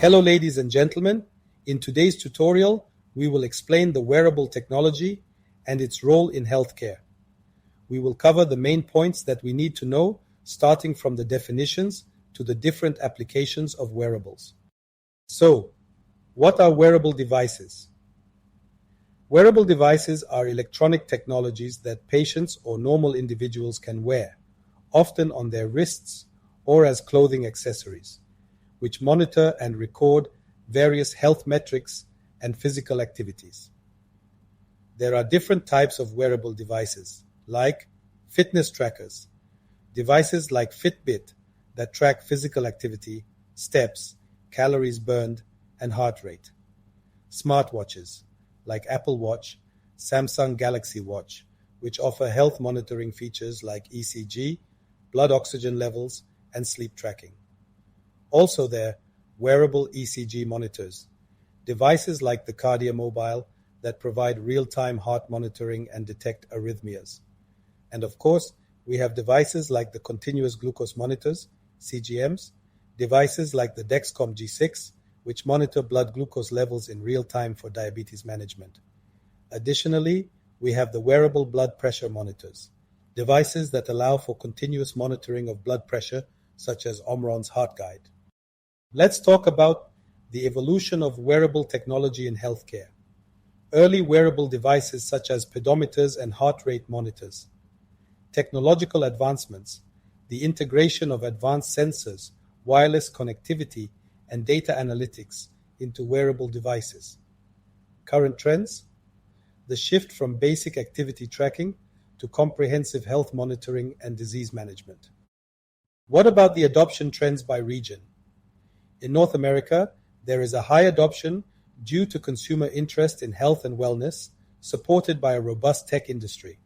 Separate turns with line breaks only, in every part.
Hello ladies and gentlemen, in today's tutorial we will explain the wearable technology and its role in healthcare. We will cover the main points that we need to know, starting from the definitions to the different applications of wearables. So, what are wearable devices? Wearable devices are electronic technologies that patients or normal individuals can wear, often on their wrists or as clothing accessories, which monitor and record various health metrics and physical activities. There are different types of wearable devices, like fitness trackers, devices like Fitbit that track physical activity, steps, calories burned, and heart rate. Smartwatches, like Apple Watch, Samsung Galaxy Watch, which offer health monitoring features like ECG, blood oxygen levels, and sleep tracking. Also there, wearable ECG monitors, devices like the KardioMobile that provide real-time heart monitoring and detect arrhythmias. And of course, we have devices like the continuous glucose monitors, CGMs, devices like the Dexcom G6, which monitor blood glucose levels in real time for diabetes management. Additionally, we have the wearable blood pressure monitors, devices that allow for continuous monitoring of blood pressure, such as Omron's Heart Guide. Let's talk about the evolution of wearable technology in healthcare. Early wearable devices such as pedometers and heart rate monitors. Technological advancements, the integration of advanced sensors, wireless connectivity, and data analytics into wearable devices. Current trends, the shift from basic activity tracking to comprehensive health monitoring and disease management. What about the adoption trends by region? In North America, there is a high adoption due to consumer interest in health and wellness, supported by a robust tech industry.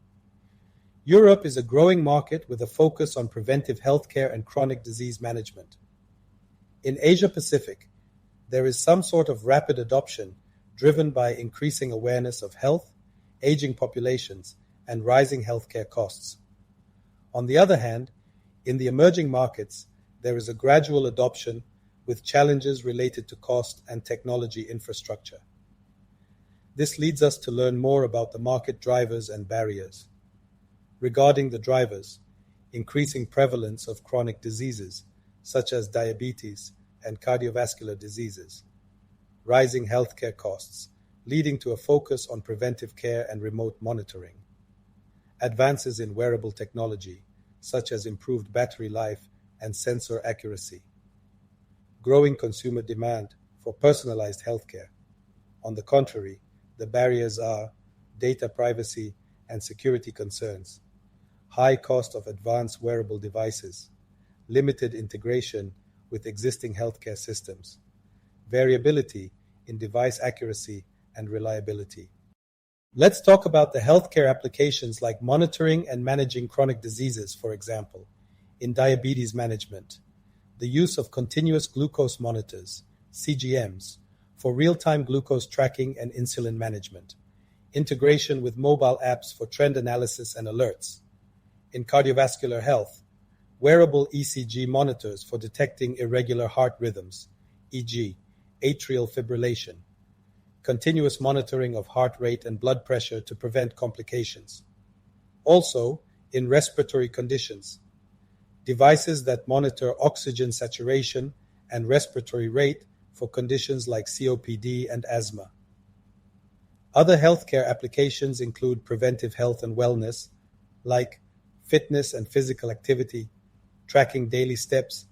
Europe is a growing market with a focus on preventive healthcare and chronic disease management. In Asia Pacific, there is some sort of rapid adoption driven by increasing awareness of health, aging populations, and rising healthcare costs. On the other hand, in the emerging markets, there is a gradual adoption with challenges related to cost and technology infrastructure. This leads us to learn more about the market drivers and barriers. Regarding the drivers, increasing prevalence of chronic diseases such as diabetes and cardiovascular diseases, rising healthcare costs leading to a focus on preventive care and remote monitoring, advances in wearable technology such as improved battery life and sensor accuracy, growing consumer demand for personalized healthcare. On the contrary, the barriers are data privacy and security concerns, high cost of advanced wearable devices, limited integration with existing healthcare systems, variability in device accuracy and reliability. Let's talk about the healthcare applications like monitoring and managing chronic diseases, for example, in diabetes management. The use of continuous glucose monitors, CGMs, for real-time glucose tracking and insulin management, integration with mobile apps for trend analysis and alerts. In cardiovascular health, wearable ECG monitors for detecting irregular heart rhythms, e.g., atrial fibrillation, continuous monitoring of heart rate and blood pressure to prevent complications. Also, in respiratory conditions, devices that monitor oxygen saturation and respiratory rate for conditions like COPD and asthma. Other healthcare applications include preventive health and wellness, like fitness and physical activity, tracking daily steps,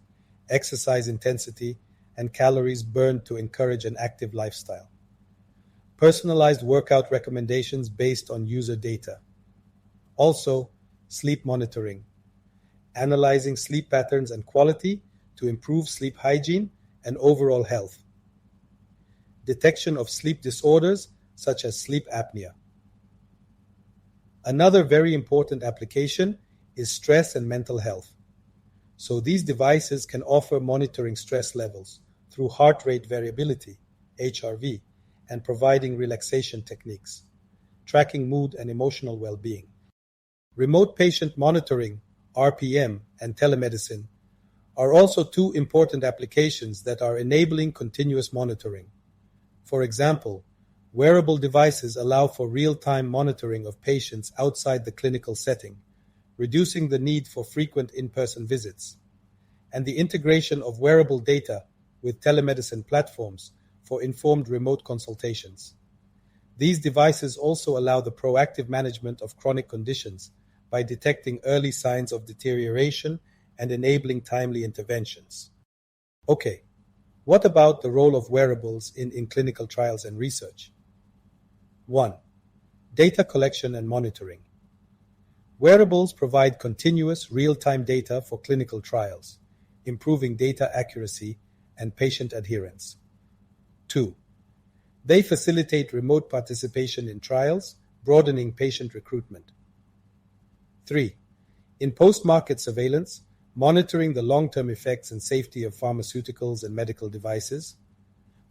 exercise intensity, and calories burned to encourage an active lifestyle. Personalized workout recommendations based on user data. Also, sleep monitoring, analyzing sleep patterns and quality to improve sleep hygiene and overall health. Detection of sleep disorders such as sleep apnea. Another very important application is stress and mental health. So these devices can offer monitoring stress levels through heart rate variability, HRV, and providing relaxation techniques, tracking mood and emotional well-being. Remote patient monitoring, RPM, and telemedicine are also two important applications that are enabling continuous monitoring. For example, wearable devices allow for real-time monitoring of patients outside the clinical setting, reducing the need for frequent in-person visits, and the integration of wearable data with telemedicine platforms for informed remote consultations. These devices also allow the proactive management of chronic conditions by detecting early signs of deterioration and enabling timely interventions. Okay, what about the role of wearables in clinical trials and research? 1. Data collection and monitoring. Wearables provide continuous, real-time data for clinical trials, improving data accuracy and patient adherence. 2. They facilitate remote participation in trials, broadening patient recruitment. 3. In post-market surveillance, monitoring the long-term effects and safety of pharmaceuticals and medical devices.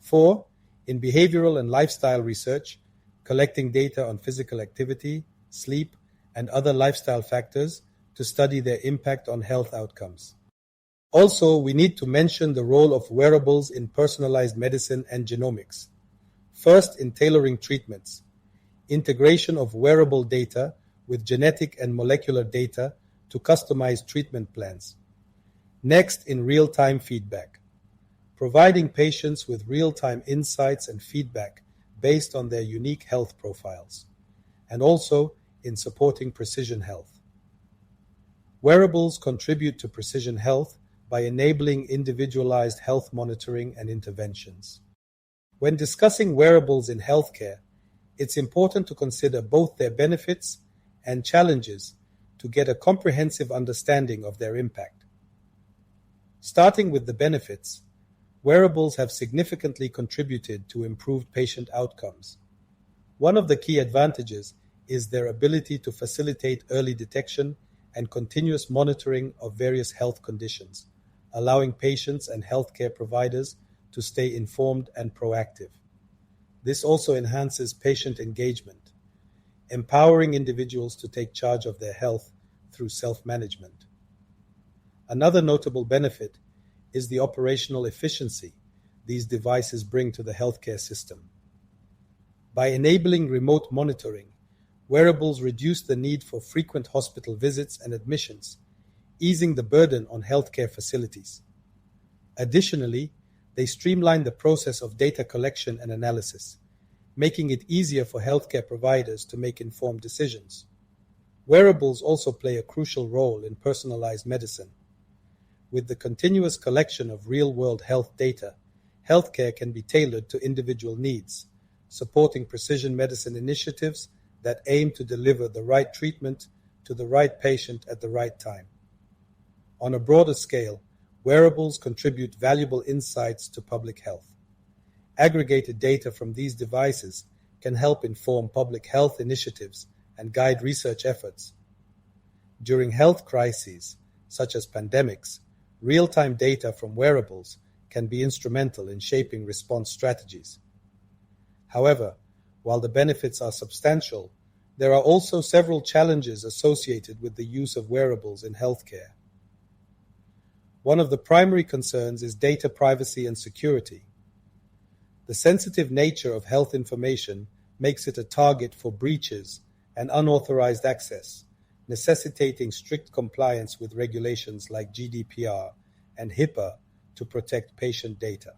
4. In behavioral and lifestyle research, collecting data on physical activity, sleep, and other lifestyle factors to study their impact on health outcomes. Also, we need to mention the role of wearables in personalized medicine and genomics. First, in tailoring treatments, integration of wearable data with genetic and molecular data to customize treatment plans. Next, in real-time feedback, providing patients with real-time insights and feedback based on their unique health profiles, and also in supporting precision health. Wearables contribute to precision health by enabling individualized health monitoring and interventions. When discussing wearables in healthcare, it's important to consider both their benefits and challenges to get a comprehensive understanding of their impact. Starting with the benefits, wearables have significantly contributed to improved patient outcomes. One of the key advantages is their ability to facilitate early detection and continuous monitoring of various health conditions, allowing patients and healthcare providers to stay informed and proactive. This also enhances patient engagement, empowering individuals to take charge of their health through self-management. Another notable benefit is the operational efficiency these devices bring to the healthcare system. By enabling remote monitoring, wearables reduce the need for frequent hospital visits and admissions, easing the burden on healthcare facilities. Additionally, they streamline the process of data collection and analysis, making it easier for healthcare providers to make informed decisions. Wearables also play a crucial role in personalized medicine. With the continuous collection of real-world health data, healthcare can be tailored to individual needs, supporting precision medicine initiatives that aim to deliver the right treatment to the right patient at the right time. On a broader scale, wearables contribute valuable insights to public health. Aggregated data from these devices can help inform public health initiatives and guide research efforts. During health crises, such as pandemics, real-time data from wearables can be instrumental in shaping response strategies. However, while the benefits are substantial, there are also several challenges associated with the use of wearables in healthcare. One of the primary concerns is data privacy and security. The sensitive nature of health information makes it a target for breaches and unauthorized access, necessitating strict compliance with regulations like GDPR and HIPAA to protect patient data.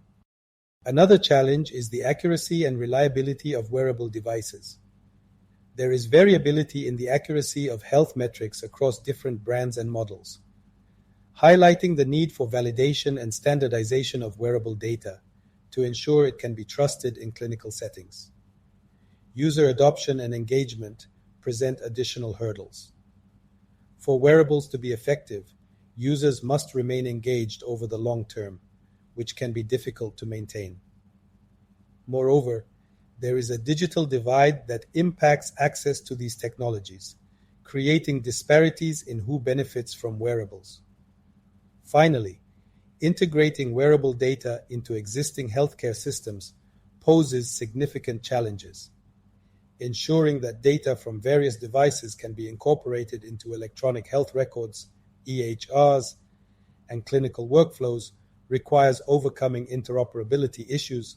Another challenge is the accuracy and reliability of wearable devices. There is variability in the accuracy of health metrics across different brands and models, highlighting the need for validation and standardization of wearable data to ensure it can be trusted in clinical settings. User adoption and engagement present additional hurdles. For wearables to be effective, users must remain engaged over the long term, which can be difficult to maintain. Moreover, there is a digital divide that impacts access to these technologies, creating disparities in who benefits from wearables. Finally, integrating wearable data into existing healthcare systems poses significant challenges. Ensuring that data from various devices can be incorporated into electronic health records, EHRs, and clinical workflows requires overcoming interoperability issues,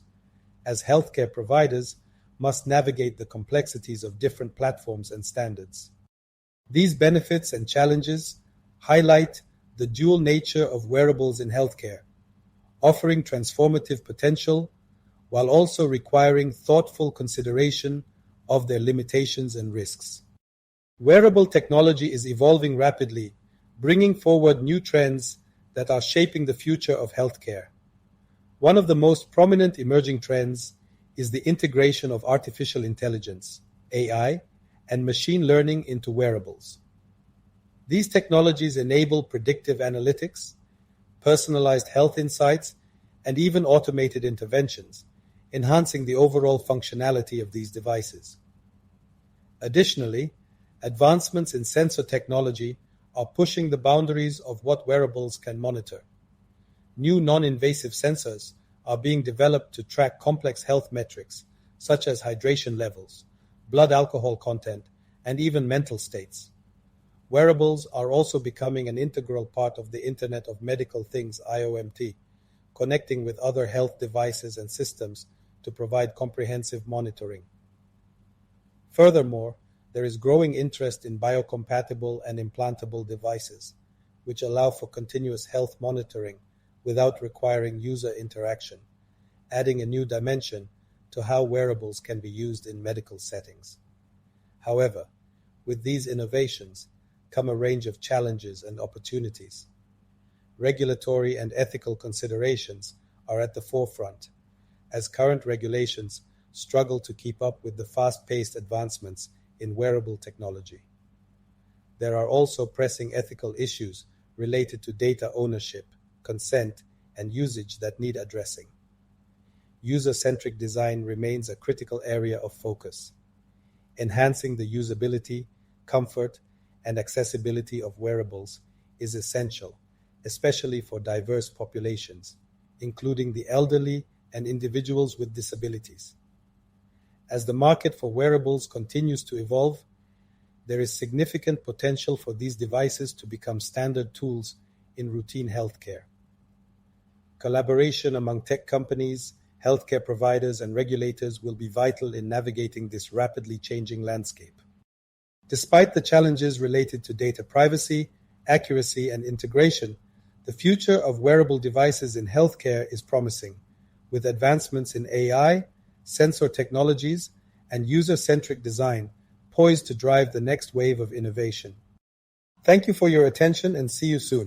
as healthcare providers must navigate the complexities of different platforms and standards. These benefits and challenges highlight the dual nature of wearables in healthcare, offering transformative potential while also requiring thoughtful consideration of their limitations and risks. Wearable technology is evolving rapidly, bringing forward new trends that are shaping the future of healthcare. One of the most prominent emerging trends is the integration of artificial intelligence, AI, and machine learning into wearables. These technologies enable predictive analytics, personalized health insights, and even automated interventions, enhancing the overall functionality of these devices. Additionally, advancements in sensor technology are pushing the boundaries of what wearables can monitor. New non-invasive sensors are being developed to track complex health metrics such as hydration levels, blood alcohol content, and even mental states. Wearables are also becoming an integral part of the Internet of Medical Things (IoT), connecting with other health devices and systems to provide comprehensive monitoring. Furthermore, there is growing interest in biocompatible and implantable devices, which allow for continuous health monitoring without requiring user interaction, adding a new dimension to how wearables can be used in medical settings. However, with these innovations come a range of challenges and opportunities. Regulatory and ethical considerations are at the forefront, as current regulations struggle to keep up with the fast-paced advancements in wearable technology. There are also pressing ethical issues related to data ownership, consent, and usage that need addressing. User-centric design remains a critical area of focus. Enhancing the usability, comfort, and accessibility of wearables is essential, especially for diverse populations, including the elderly and individuals with disabilities. As the market for wearables continues to evolve, there is significant potential for these devices to become standard tools in routine healthcare. Collaboration among tech companies, healthcare providers, and regulators will be vital in navigating this rapidly changing landscape. Despite the challenges related to data privacy, accuracy, and integration, the future of wearable devices in healthcare is promising, with advancements in AI, sensor technologies, and user-centric design poised to drive the next wave of innovation. Thank you for your attention and see you soon.